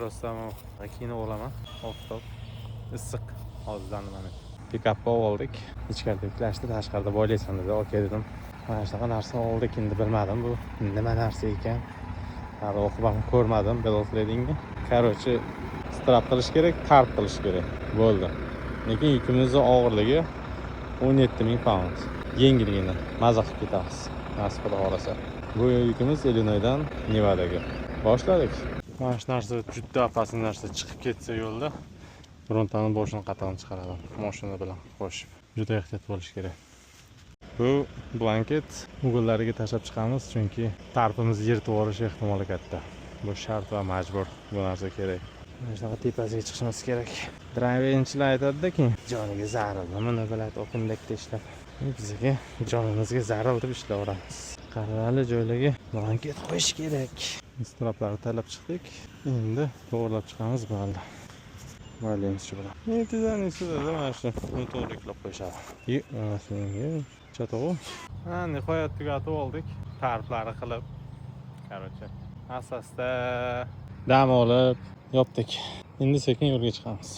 Просто keyin olaman. Oftob issiq hozirdan mana. Pikapga oldik. Ichkarida yuklashdi, tashqarida boylaysan dedi. Okey dedim. Mana shunaqa narsa oldik. Endi bilmadim bu nima narsa ekan. Hali o'qib ham ko'rmadim velosipedingni. Короче, strap qilish kerak, tarp qilish kerak. Bo'ldi. Lekin yukimizning og'irligi 17,000 pound. Yengilgina maza qilib ketamiz. Nasib xudo xolasa. Bu yukimiz Illinoisdan Nevadaga. Boshladik. Mana shu narsa juda opasli narsa chiqib ketsa yo'lda frontani boshini qatag'ini chiqaradi. Mashina bilan qo'shib. Juda ehtiyot bo'lish kerak. Bu blanket ugullariga tashlab chiqamiz, chunki tarpimizni yirtib yuborish ehtimoli katta. Bu shart va majbur. Bu narsa kerak. Mana shunaqa tepasiga chiqishimiz kerak. Drayverchilar aytadi-ki, joniga zarar, nimani biladi, o'qimdakda ishlab. Bizga jonimizga zarar deb ishlayveramiz. Qarorli joylarga blanket qo'yish kerak. Straplarni tanlab chiqdik. Endi to'g'rilab chiqamiz bo'ldi. Maylaymiz shu bilan. Netidan mana shu to'g'riklab qo'yishadi. Shunga chatoq. Ha, nihoyat tugatib oldik. Tariflarni qilib. Короче, asosda dam olib yopdik. Endi sekin yo'lga chiqamiz.